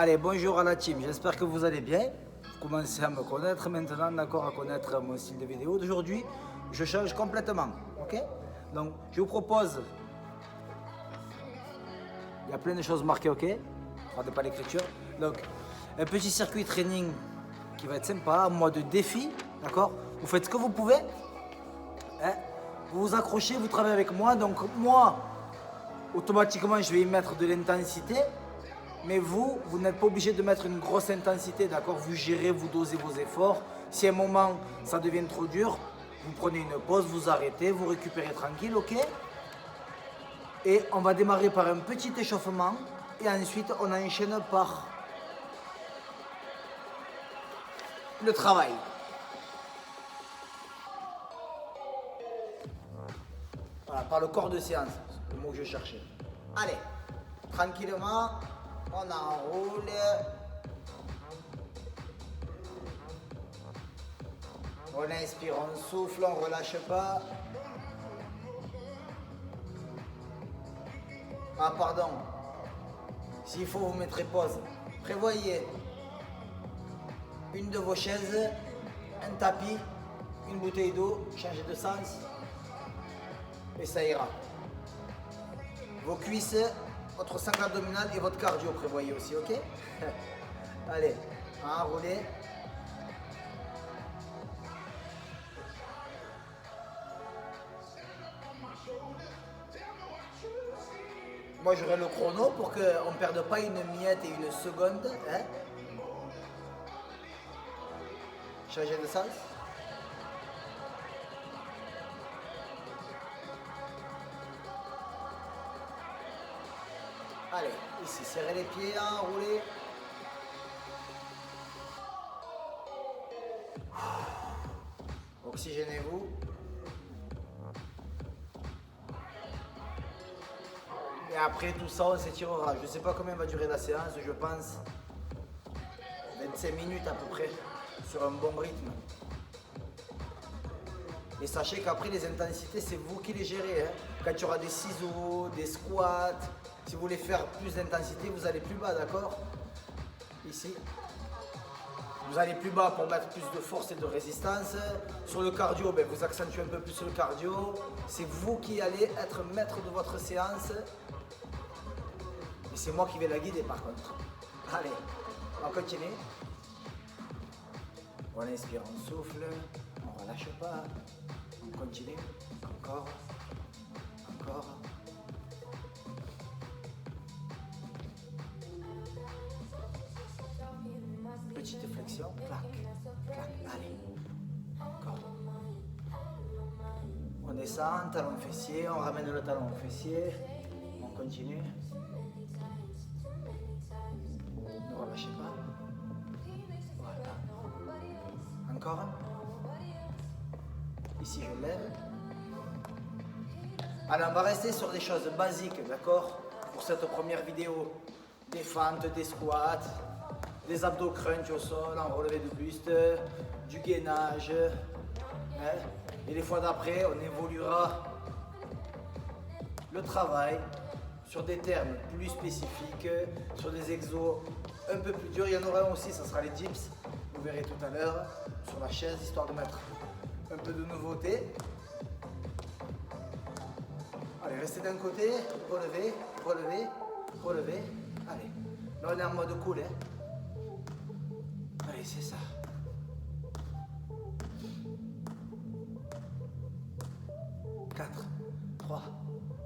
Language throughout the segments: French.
Allez, bonjour à la team, j'espère que vous allez bien. Vous commencez à me connaître maintenant, d'accord, à connaître mon style de vidéo. D'aujourd'hui, je change complètement, ok? Donc, je vous propose... Il y a plein de choses marquées, ok? Regardez pas l'écriture. Donc, un petit circuit training qui va être sympa, un mois de défi, d'accord? Vous faites ce que vous pouvez. Hein? Vous vous accrochez, vous travaillez avec moi. Donc, moi, automatiquement, je vais y mettre de l'intensité. Mais vous n'êtes pas obligé de mettre une grosse intensité, d'accord? Vous gérez, vous dosez vos efforts. Si à un moment, ça devient trop dur, vous prenez une pause, vous arrêtez, vous récupérez tranquille, ok? Et on va démarrer par un petit échauffement. Et ensuite, on enchaîne par le travail. Voilà, par le corps de séance, le mot que je cherchais. Allez, tranquillement, on enroule. On inspire, on souffle, on ne relâche pas. Ah pardon, s'il faut vous mettrez pause. Prévoyez une de vos chaises, un tapis, une bouteille d'eau, changez de sens et ça ira. Vos cuisses, votre sangle abdominal et votre cardio prévoyez aussi, ok? Allez, enroulez. Moi j'aurai le chrono pour qu'on ne perde pas une miette et une seconde. Hein? Changer de sens. Allez, ici, serrez les pieds, enroulez. Oxygénez-vous. Et après tout ça, on s'étirera. Je ne sais pas combien va durer la séance, je pense 25 minutes à peu près, sur un bon rythme. Et sachez qu'après les intensités, c'est vous qui les gérez. Hein. Quand il y aura des ciseaux, des squats, si vous voulez faire plus d'intensité, vous allez plus bas, d'accord? Ici. Vous allez plus bas pour mettre plus de force et de résistance. Sur le cardio, ben, vous accentuez un peu plus le cardio. C'est vous qui allez être maître de votre séance. Et c'est moi qui vais la guider par contre. Allez, on continue. On inspire, on souffle, on relâche pas. On continue. Encore. Encore. Petite flexion, clac, clac, allez, encore. On descend, talon fessier, on ramène le talon au fessier, on continue. Ne relâchez pas. Voilà. Encore. Ici je lève. Alors on va rester sur des choses basiques, d'accord? Pour cette première vidéo, des fentes, des squats. Des abdos crunch au sol, en relevé de buste, du gainage. Hein? Et les fois d'après, on évoluera le travail sur des termes plus spécifiques, sur des exos un peu plus durs. Il y en aura un aussi, ça sera les dips. Vous verrez tout à l'heure sur la chaise, histoire de mettre un peu de nouveauté. Allez, restez d'un côté, relevez, relevez, relevez. Allez, là on est en mode cool. Hein? Allez, c'est ça. Quatre, 3,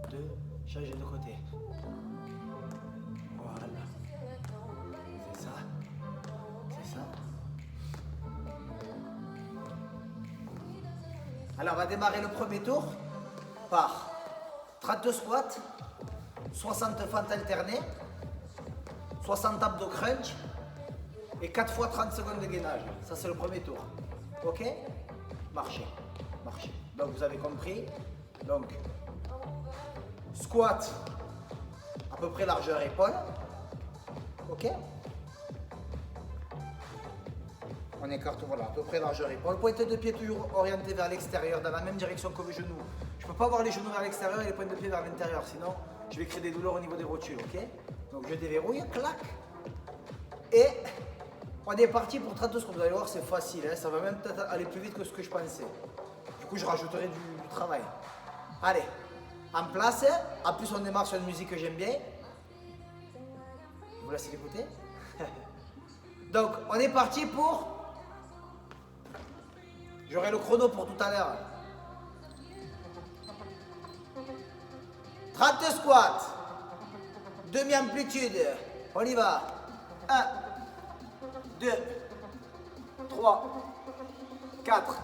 2, changez de côté. Voilà. C'est ça. C'est ça. Alors, on va démarrer le premier tour par 32 squats, 60 fentes alternées, 60 abdos crunch. Et 4 fois 30 secondes de gainage. Ça, c'est le premier tour. Ok? Marchez. Marchez. Donc, vous avez compris. Donc, squat, à peu près largeur épaule. Ok? On écarte, voilà, à peu près largeur épaule. Pointe de pied toujours orientée vers l'extérieur, dans la même direction que le genou. Je ne peux pas avoir les genoux vers l'extérieur et les pointes de pied vers l'intérieur. Sinon, je vais créer des douleurs au niveau des rotules. Ok? Donc, je déverrouille. Clac. Et on est parti pour 30 secondes. Vous allez voir, c'est facile. Hein, ça va même peut-être aller plus vite que ce que je pensais. Du coup, je rajouterai du travail. Allez, en place. En plus, on démarre sur une musique que j'aime bien. Je vous laisse l'écouter. Donc, on est parti pour... J'aurai le chrono pour tout à l'heure. 30 squats. Demi-amplitude. On y va. 1, 2, 3, 4,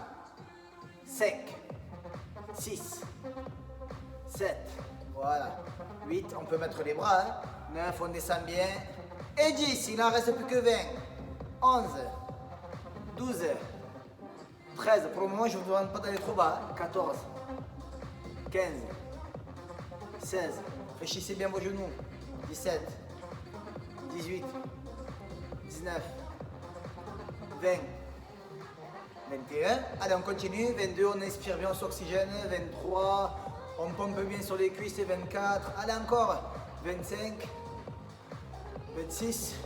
5, 6, 7. Voilà. 8, on peut mettre les bras. Hein. 9, on descend bien. Et 10, il n'en reste plus que 20. 11, 12, 13. Pour le moment, je ne vous demande pas d'aller trop bas. 14, 15, 16. Réfléchissez bien vos genoux. 17, 18, 19, 20, 21. Allez, on continue. 22, on inspire bien, on s'oxygène. 23, on pompe bien sur les cuisses. 24, allez encore. 25, 26,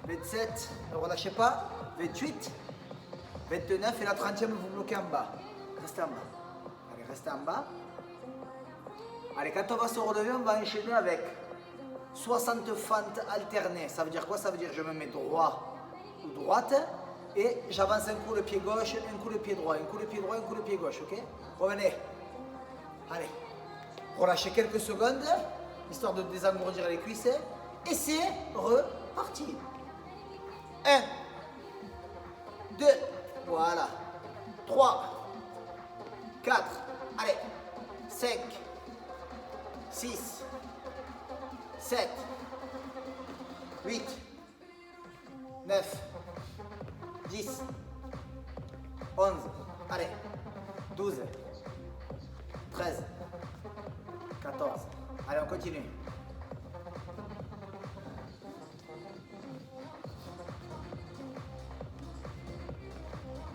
27, ne relâchez pas. 28, 29 et la 30e, vous bloquez en bas. Restez en bas. Allez, restez en bas. Allez, quand on va se relever, on va enchaîner avec 60 fentes alternées. Ça veut dire quoi? Ça veut dire que je me mets droit ou droite et j'avance un coup le pied gauche, un coup le pied droit, un coup le pied droit, un coup le pied gauche, ok? Revenez. Allez. Relâchez quelques secondes, histoire de désengourdir les cuisses. Et c'est reparti. 1, 2, voilà. 3, 4, allez. 5, 6, 7, 8, 9, 10, 11, allez, 12, 13, 14, allez on continue.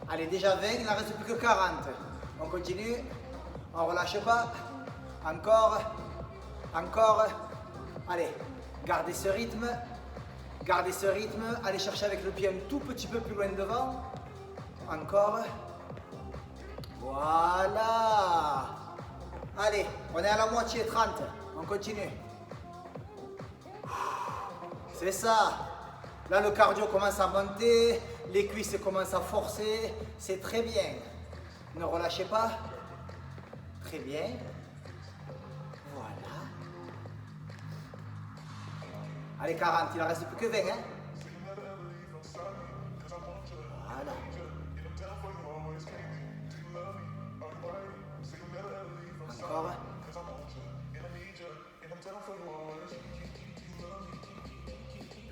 Allez, déjà 20, il n'en reste plus que 40. On continue, on relâche pas, encore, encore. Allez, gardez ce rythme, allez chercher avec le pied un tout petit peu plus loin devant, encore, voilà, allez, on est à la moitié, 30, on continue, c'est ça, là le cardio commence à monter, les cuisses commencent à forcer, c'est très bien, ne relâchez pas, très bien. Allez, 40, il en reste plus que 20, hein. Voilà. Encore.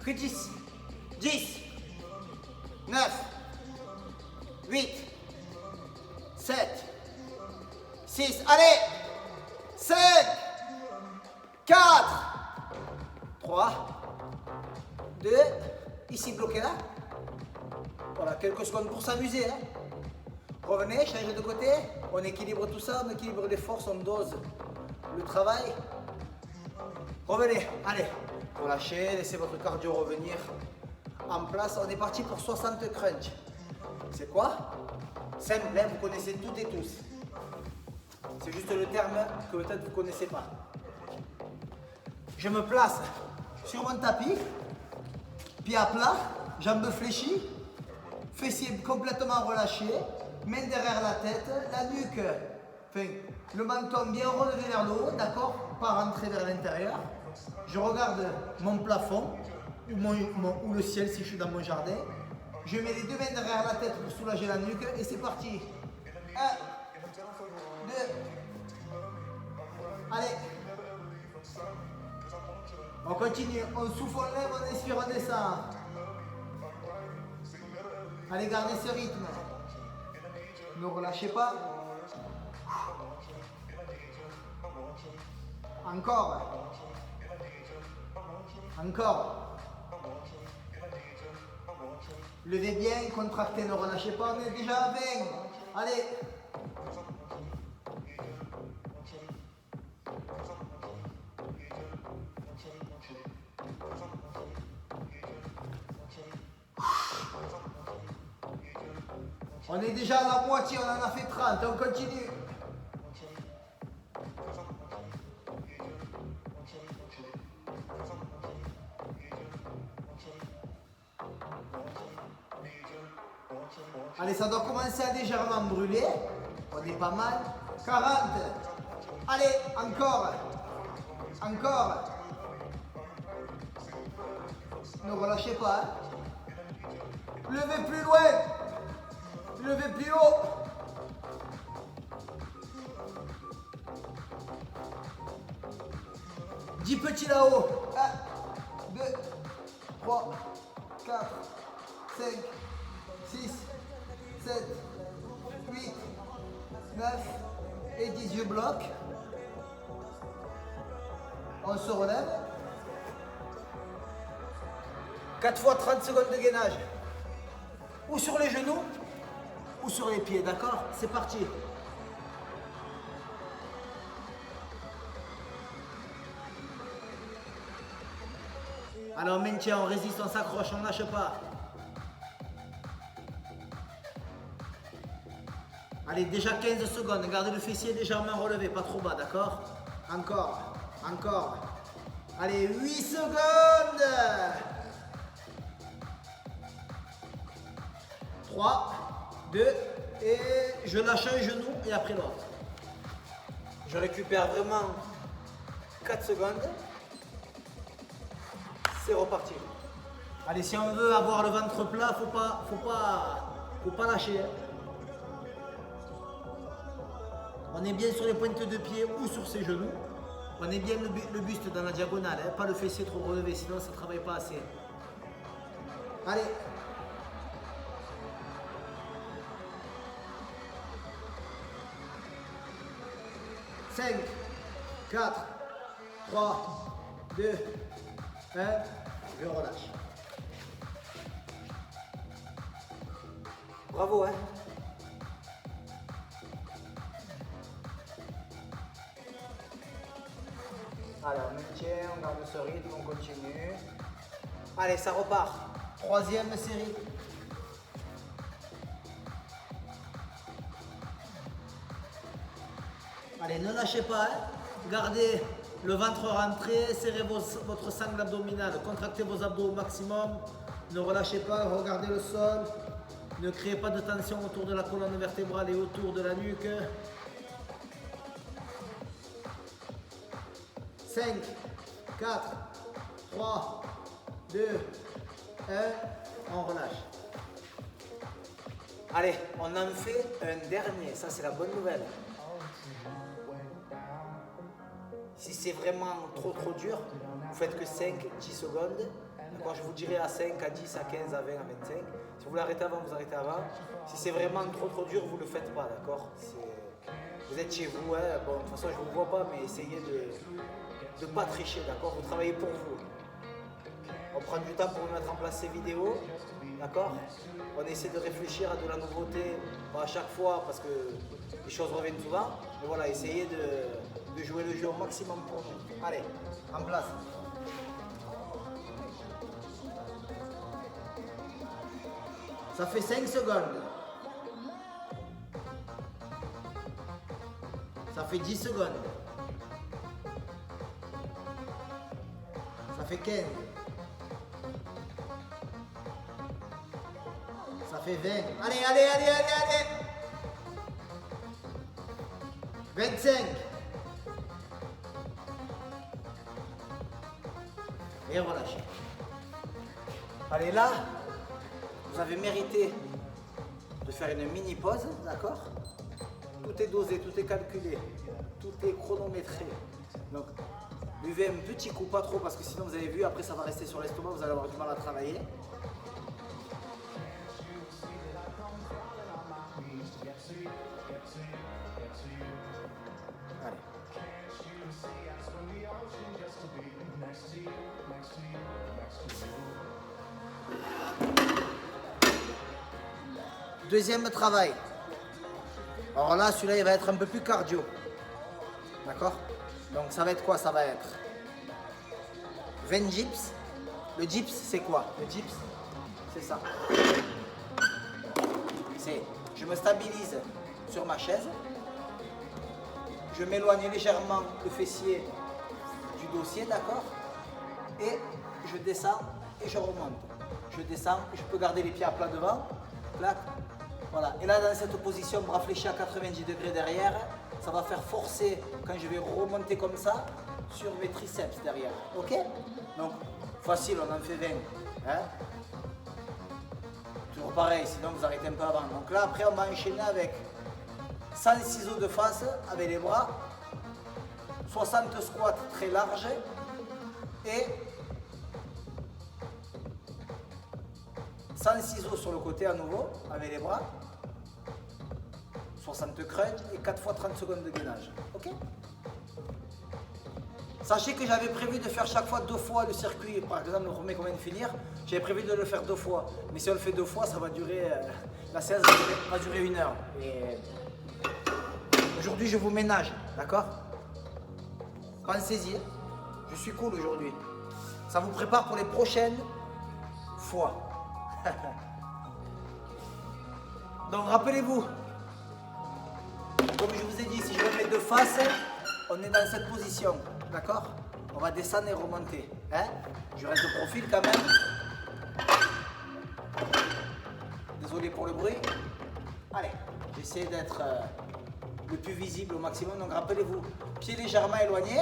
Plus 10, 10, 9, 8, 7, 6, allez, 5, 4, 3, 2, ici bloqué là. Voilà, quelques secondes pour s'amuser. Hein. Revenez, changez de côté. On équilibre tout ça, on équilibre les forces, on dose le travail. Revenez, allez. Relâchez, laissez votre cardio revenir en place. On est parti pour 60 crunch. C'est quoi? Simple, hein, vous connaissez toutes et tous. C'est juste le terme que peut-être vous ne connaissez pas. Je me place sur mon tapis, pied à plat, jambes fléchies, fessiers complètement relâchés, main derrière la tête, la nuque, enfin, le menton bien relevé vers le haut, d'accord, pas rentrer vers l'intérieur. Je regarde mon plafond ou le ciel si je suis dans mon jardin. Je mets les deux mains derrière la tête pour soulager la nuque et c'est parti. 1, 2, allez. On continue, on souffle, on lève, on inspire, on descend. Allez, gardez ce rythme. Ne relâchez pas. Encore. Encore. Levez bien, contractez, ne relâchez pas, on est déjà à 20. Allez. On est déjà à la moitié, on en a fait 30, on continue. Allez, ça doit commencer à légèrement brûler. On est pas mal. 40. Allez, encore. Encore. Ne relâchez pas. Hein. Levez plus loin. Levez plus haut. Dix petits là-haut. 1, 2, 3, 4, 5, 6, 7, 8, 9 et 10. Je bloque. On se relève. 4 fois 30 secondes de gainage. Ou sur les genoux, ou sur les pieds, d'accord? C'est parti. Alors on maintient, on résiste, on s'accroche, on ne lâche pas. Allez, déjà 15 secondes, gardez le fessier légèrement relevé, pas trop bas, d'accord? Encore, encore. Allez, 8 secondes. 3, 2, et je lâche un genou et après l'autre. Je récupère vraiment 4 secondes. C'est reparti. Allez, si on veut avoir le ventre plat, faut pas lâcher. On est bien sur les pointes de pied ou sur ses genoux. On est bien le buste dans la diagonale, hein, pas le fessier trop relevé, sinon ça ne travaille pas assez. Allez. Cinq, 4, 3, 2, 1, je relâche. Bravo, hein. Allez, on maintient, on garde ce rythme, on continue. Allez, ça repart. Troisième série. Allez, ne lâchez pas, hein. Gardez le ventre rentré, serrez votre sangle abdominale, contractez vos abdos au maximum, ne relâchez pas, regardez le sol, ne créez pas de tension autour de la colonne vertébrale et autour de la nuque. 5, 4, 3, 2, 1, on relâche. Allez, on en fait un dernier, ça c'est la bonne nouvelle. Si c'est vraiment trop dur, vous faites que 5-10 secondes. D'accord, je vous dirai à 5, à 10, à 15, à 20, à 25. Si vous voulez arrêter avant, vous arrêtez avant. Si c'est vraiment trop dur, vous ne le faites pas, d'accord? Vous êtes chez vous, hein. Bon, de toute façon je ne vous vois pas, mais essayez de ne pas tricher, d'accord? Vous travaillez pour vous. On prend du temps pour mettre en place ces vidéos, d'accord? On essaie de réfléchir à de la nouveauté à chaque fois parce que les choses reviennent souvent. Mais voilà, essayez de jouer le jeu au maximum pour nous. Allez, en place. Ça fait 5 secondes. Ça fait 10 secondes. Ça fait 15. Ça fait 20. Allez. 25. Et relâchez. Allez, là, vous avez mérité de faire une mini pause, d'accord? Tout est dosé, tout est calculé, tout est chronométré. Donc, buvez un petit coup, pas trop, parce que sinon vous avez vu, après ça va rester sur l'estomac, vous allez avoir du mal à travailler. Allez. Deuxième travail. Alors là, celui-là, il va être un peu plus cardio. D'accord? Donc ça va être quoi? Ça va être 20 dips. Le dips, c'est quoi? Le dips, c'est ça. C'est Je me stabilise sur ma chaise. Je m'éloigne légèrement le fessier du dossier, d'accord? Et je descends et je remonte. Je descends, je peux garder les pieds à plat devant. Clac. Voilà. Et là, dans cette position, bras fléchis à 90 degrés derrière, ça va faire forcer quand je vais remonter comme ça sur mes triceps derrière. Ok? Donc, facile, on en fait 20. Hein? Toujours pareil, sinon vous arrêtez un peu avant. Donc là, après, on va enchaîner avec 100 ciseaux de face avec les bras, 60 squats très larges et 100 ciseaux sur le côté à nouveau avec les bras, 60 crunch et 4 fois 30 secondes de gainage. Ok? Sachez que j'avais prévu de faire chaque fois 2 fois le circuit. Par exemple, le premier qu'on vient de finir, j'avais prévu de le faire 2 fois. Mais si on le fait 2 fois, ça va durer, la séance va durer 1 heure. Et aujourd'hui, je vous ménage, d'accord? Pensez-y, je suis cool aujourd'hui. Ça vous prépare pour les prochaines fois. Donc rappelez-vous, comme je vous ai dit, si je me mets de face, on est dans cette position, d'accord? On va descendre et remonter. Hein? Je reste de profil quand même. Désolé pour le bruit. Allez, j'essaie d'être le plus visible au maximum. Donc rappelez-vous, pied légèrement éloigné,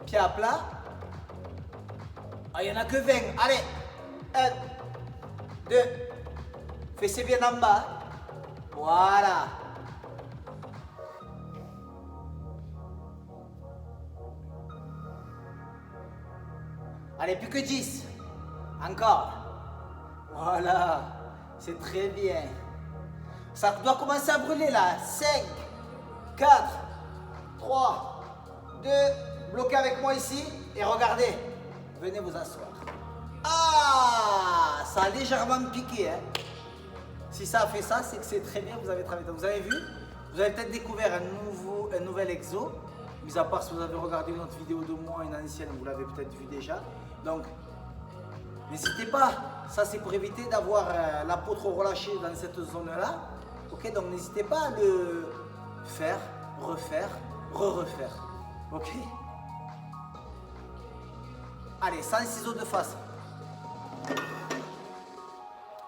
pied à plat. Ah, il n'y en a que 20. Allez, 1, 2, fessez bien en bas. Voilà. Allez, plus que 10. Encore. Voilà. C'est très bien. Ça doit commencer à brûler là. 5, 4, 3, 2. Bloquez avec moi ici. Et regardez. Venez vous asseoir. Ah, ça a légèrement piqué. Hein. Si ça a fait ça, c'est que c'est très bien. Vous avez travaillé. Donc, vous avez vu? Vous avez peut-être découvert un nouvel exo. Mis à part si vous avez regardé une autre vidéo de moi, une ancienne, vous l'avez peut-être vu déjà. Donc, n'hésitez pas. Ça, c'est pour éviter d'avoir la peau trop relâchée dans cette zone-là. Ok, donc n'hésitez pas à le faire, refaire, refaire. Ok. Allez, 100 ciseaux de face.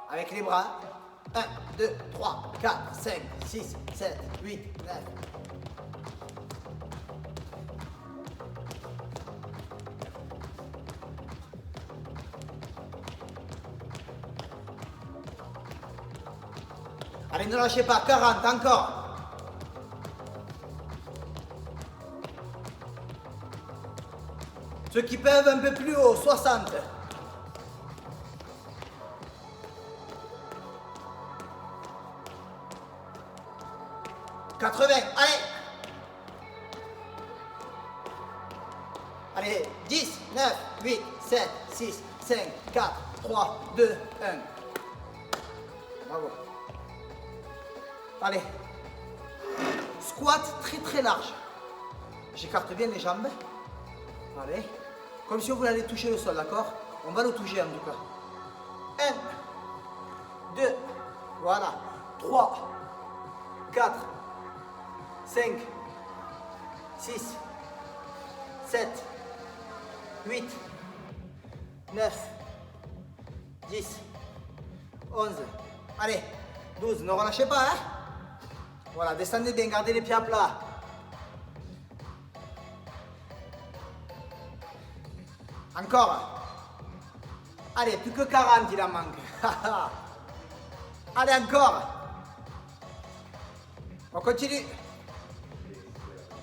Avec les bras. 1, 2, 3, 4, 5, 6, 7, 8, 9. Allez, ne lâchez pas, 40, encore. Ceux qui peuvent un peu plus haut, 60. « 80, allez. Allez, 10, 9, 8, 7, 6, 5, 4, 3, 2, 1. Bravo. Allez, squat très très large. J'écarte bien les jambes. Allez, comme si on voulait aller toucher le sol, d'accord? On va le toucher en tout cas. 1, 2, voilà. 3, 4, 5, 6, 7, 8, 9, 10, 11. Allez, 12, ne relâchez pas, hein? Voilà, descendez bien, gardez les pieds à plat. Encore. Allez, plus que 40, il en manque. Allez, encore. On continue.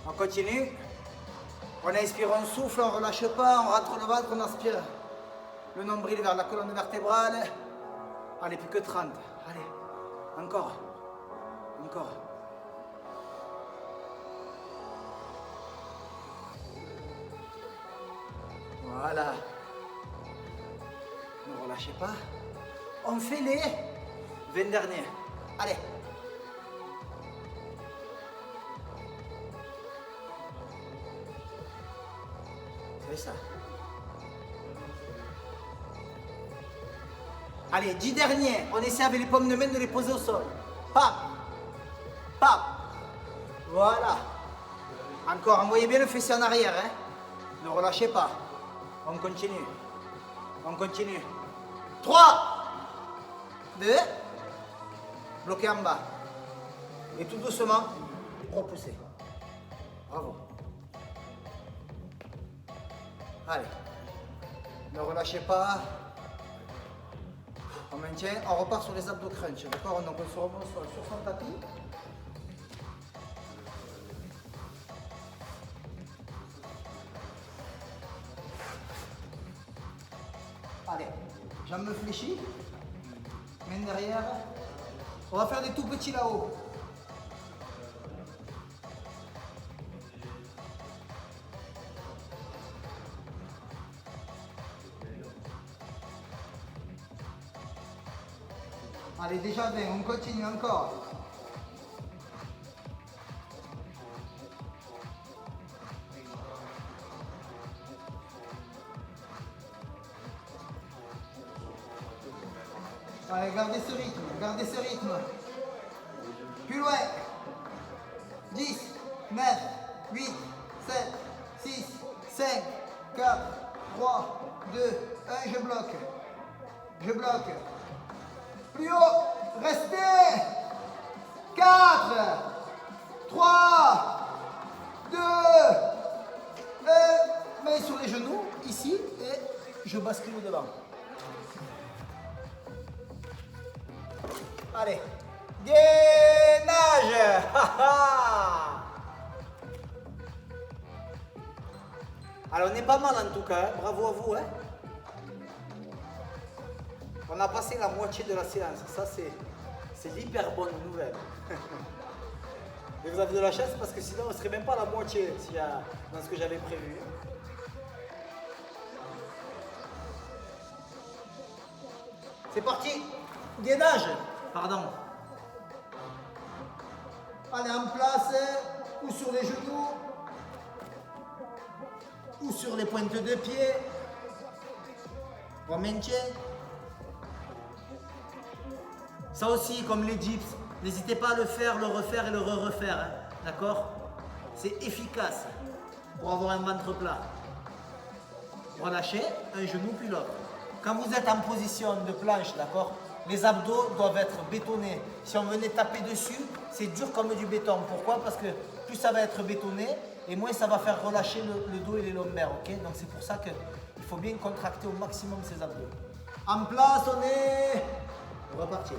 On continue. On inspire, on souffle, on ne relâche pas, on rentre le ventre, on aspire le nombril vers la colonne vertébrale. Allez, plus que 30. Allez, encore. Encore. Voilà. Ne relâchez pas. On fait les 20 derniers. Allez. C'est ça. Allez, 10 derniers. On essaie avec les paumes de main de les poser au sol. Pam. Pam. Voilà. Encore, envoyez bien le fessier en arrière. Hein. Ne relâchez pas. On continue. On continue. 3, 2, bloquez en bas. Et tout doucement, repoussez. Bravo. Allez. Ne relâchez pas. On maintient, on repart sur les abdos crunch, d'accord? Donc on se remonte sur son tapis. Allez, jambes fléchies, main derrière. On va faire des tout petits là-haut. Allez, déjà 20, on continue encore. Allez, gardez ce rythme, gardez ce rythme. Plus loin. 10, 9, 8, 7, 6, 5, 4, 3, 2, 1, je bloque. Je bloque. Plus haut, restez. 4, 3, 2, 1. Main sur les genoux, ici, et je bascule devant. Allez, gainage. Alors on est pas mal en tout cas, hein. Bravo à vous. Hein. On a passé la moitié de la séance, ça c'est l'hyper bonne nouvelle. Et vous avez de la chance parce que sinon on ne serait même pas à la moitié dans ce que j'avais prévu. C'est parti, gainage. Pardon. Allez, en place, ou sur les genoux, ou sur les pointes de pied. On maintient. Ça aussi, comme les dips, n'hésitez pas à le faire, le refaire et le refaire. Hein, d'accord? C'est efficace pour avoir un ventre plat. Relâchez un genou puis l'autre. Quand vous êtes en position de planche, d'accord? Les abdos doivent être bétonnés. Si on venait taper dessus, c'est dur comme du béton. Pourquoi? Parce que plus ça va être bétonné et moins ça va faire relâcher le dos et les lombaires. Okay? Donc c'est pour ça qu'il faut bien contracter au maximum ses abdos. En place, on est reparti.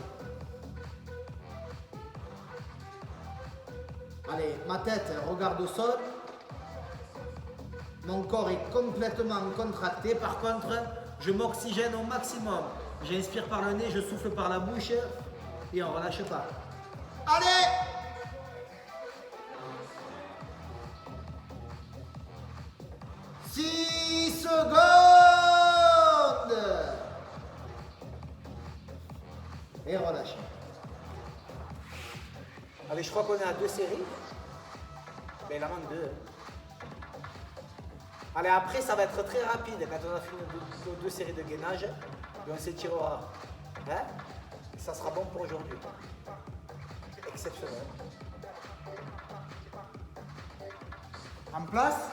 Allez, ma tête regarde au sol. Mon corps est complètement contracté. Par contre, je m'oxygène au maximum. J'inspire par le nez, je souffle par la bouche et on ne relâche pas. Allez! « 6 secondes !» Et relâche. Allez, je crois qu'on est à 2 séries. Mais il en manque 2. Allez, après, ça va être très rapide quand on a fini nos 2 séries de gainage. Et on s'étirera. Hein? Ça sera bon pour aujourd'hui. Exceptionnel. En place.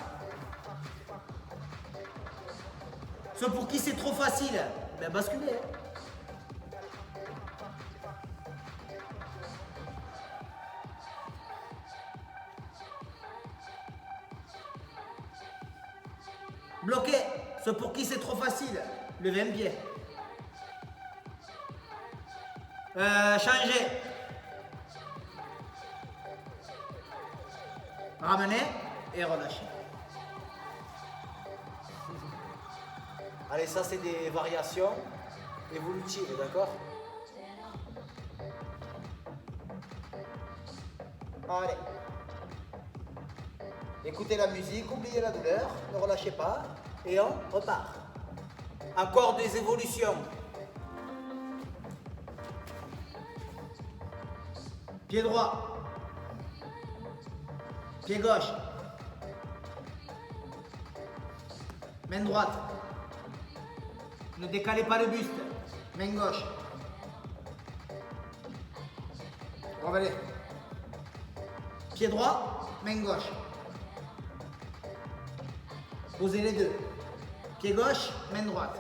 Ceux pour qui c'est trop facile, ben basculez. Bloquez. Ceux pour qui c'est trop facile, levez un pied. Changez. Ramenez et relâchez. Allez, ça c'est des variations évolutives, d'accord? Allez. Écoutez la musique, oubliez la douleur, ne relâchez pas et on repart. Encore des évolutions. Pied droit. Pied gauche. Main droite. Ne décalez pas le buste. Main gauche. revenez. Pied droit, main gauche. Posez les deux. Pied gauche, main droite.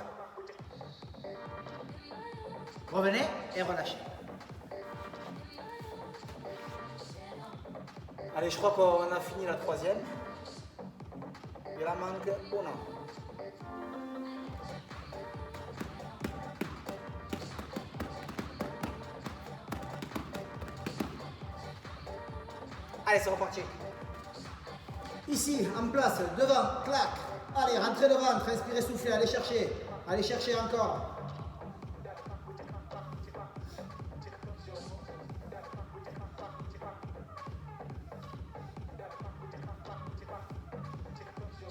Revenez et relâchez. Allez, je crois qu'on a fini la troisième. Il en manque une. Allez, c'est reparti. Ici, en place, devant, clac. Allez, rentrez le ventre, inspirez, soufflez, allez chercher. Allez chercher encore.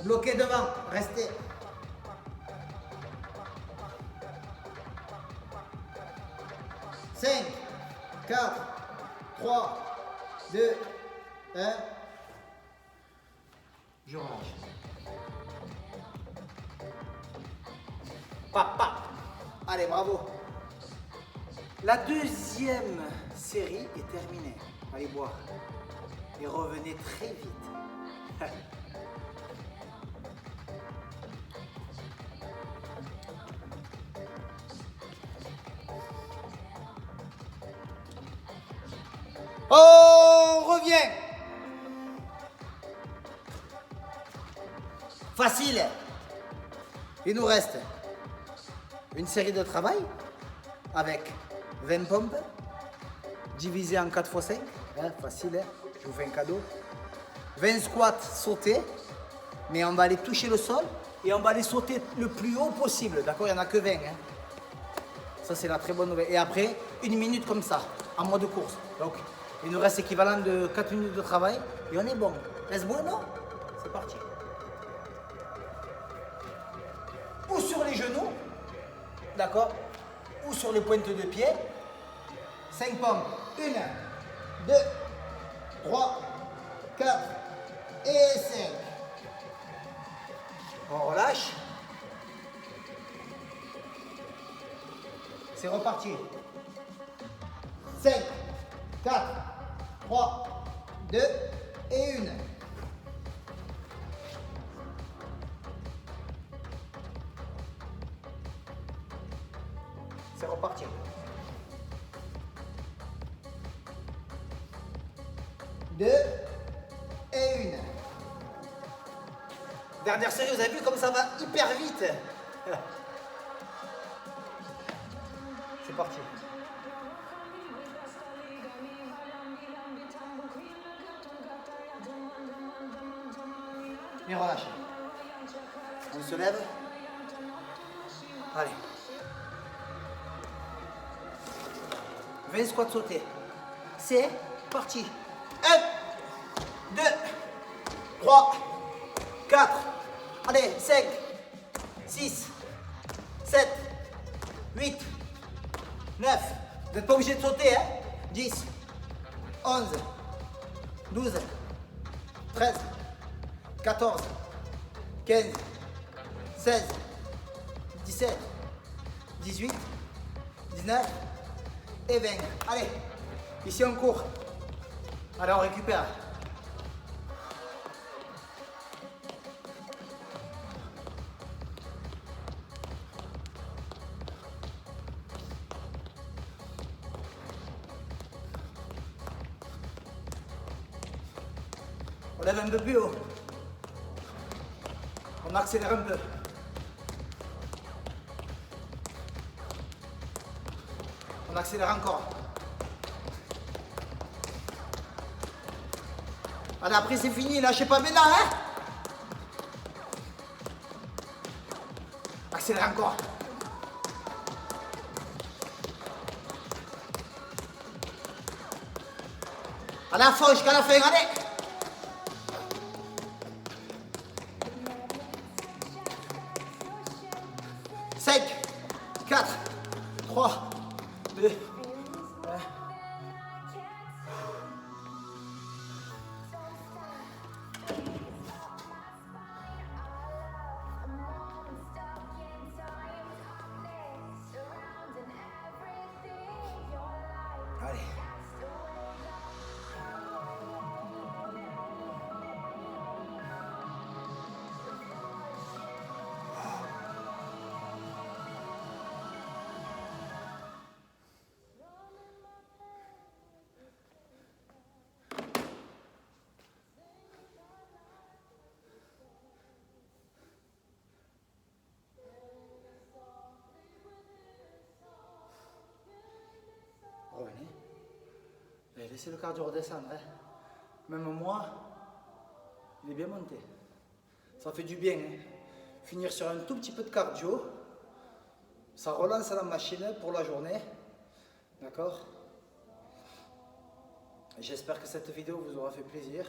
Bloquez devant, restez. Cinq, 4, 3, 2, 1. Je relâche. Papa. Allez, bravo. La deuxième série est terminée. Allez boire. Et revenez très vite. On revient. Facile. Il nous reste une série de travail avec 20 pompes divisé en 4 x 5. Facile, je vous fais un cadeau. 20 squats sautés, mais on va aller toucher le sol et on va les sauter le plus haut possible. D'accord, il n'y en a que 20. Ça, c'est la très bonne nouvelle. Et après, 1 minute comme ça, en mode course. Donc, il nous reste équivalent de 4 minutes de travail et on est bon. Est-ce bon, non? C'est parti. Ou sur les genoux, d'accord? Ou sur les pointes de pied. 5 pompes. 1, 2, 3, 4 et 5. On relâche. C'est reparti. 5, 4, 3, 2 et 1. C'est reparti. Deux et 1. Dernière série, vous avez vu comme ça va hyper vite. C'est parti. Et relâchez. On se lève. Allez. 20 squats sautés. C'est parti. 1, 2, 3, 4, allez, 5, 6, 7, 8, 9. Vous n'êtes pas obligé de sauter, hein? 10, 11, 12, 13, 14, 15, 16, 17, 18, 19 et 20. Allez, ici on court. Allez, on récupère. On lève un peu plus haut. On accélère un peu. On accélère encore. Allez, après c'est fini, lâchez pas maintenant, hein? Accélère encore. À la fin, jusqu'à la fin, allez! Cinq, 4, 3, 2, 1. Allez. laissez le cardio redescendre. Hein. Même moi, il est bien monté. Ça fait du bien. Hein. Finir sur un tout petit peu de cardio. Ça relance la machine pour la journée. D'accord? J'espère que cette vidéo vous aura fait plaisir.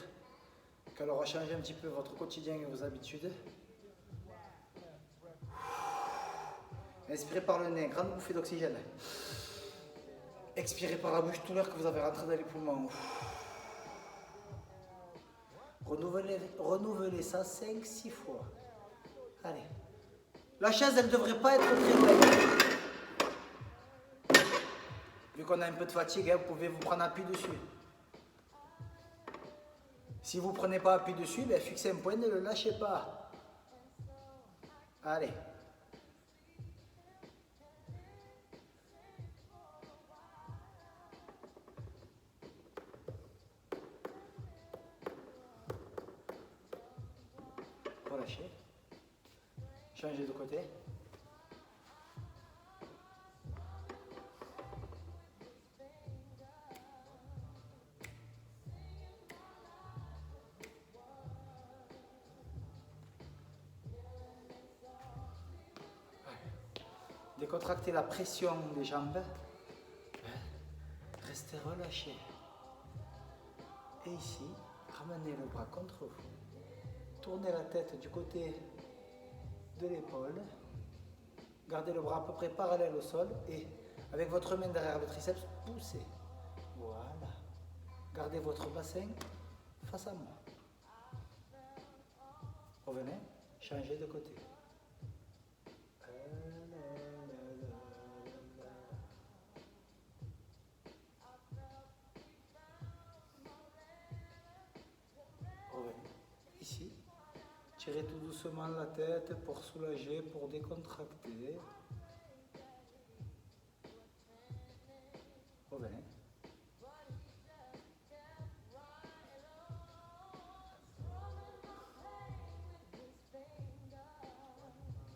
Qu'elle aura changé un petit peu votre quotidien et vos habitudes. Inspirez par le nez, grande bouffée d'oxygène. Expirez par la bouche tout l'air que vous avez rentré dans les poumons. Renouvelez ça 5-6 fois. Allez. La chaise, elle ne devrait pas être très loin. Vu qu'on a un peu de fatigue, hein, vous pouvez vous prendre appui dessus. Si vous ne prenez pas appui dessus, ben, fixez un point, ne le lâchez pas. Allez. Relâchez. Changez de côté. Décontractez la pression des jambes. Restez relâché. Et ici, ramenez le bras contre vous. Tournez la tête du côté de l'épaule. Gardez le bras à peu près parallèle au sol et avec votre main derrière le triceps, poussez. Voilà. Gardez votre bassin face à moi. Revenez, changez de côté. Ici, tirez tout doucement la tête pour soulager, pour décontracter. Revenez.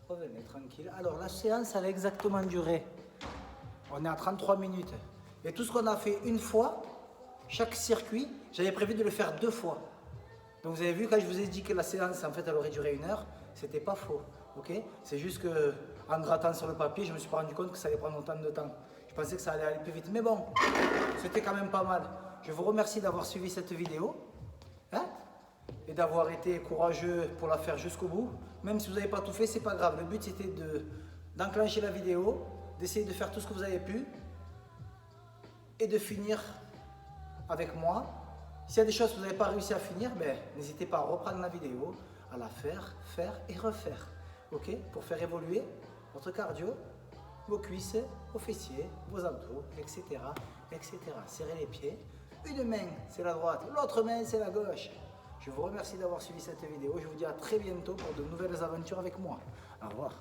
Revenez tranquille. Alors la séance, elle a exactement duré. On est à 33 minutes. Et tout ce qu'on a fait une fois, chaque circuit, j'avais prévu de le faire 2 fois. Donc vous avez vu quand je vous ai dit que la séance en fait elle aurait duré 1 heure, c'était pas faux, ok? C'est juste que en grattant sur le papier, je me suis pas rendu compte que ça allait prendre autant de temps. Je pensais que ça allait aller plus vite, mais bon, c'était quand même pas mal. Je vous remercie d'avoir suivi cette vidéo, hein? Et d'avoir été courageux pour la faire jusqu'au bout. Même si vous n'avez pas tout fait, c'est pas grave. Le but c'était d'enclencher la vidéo, d'essayer de faire tout ce que vous avez pu et de finir avec moi. S'il y a des choses que vous n'avez pas réussi à finir, ben, n'hésitez pas à reprendre la vidéo, à la faire, faire et refaire. Ok? Pour faire évoluer votre cardio, vos cuisses, vos fessiers, vos abdos, etc. etc. Serrez les pieds. Une main, c'est la droite, l'autre main, c'est la gauche. Je vous remercie d'avoir suivi cette vidéo. Je vous dis à très bientôt pour de nouvelles aventures avec moi. Au revoir.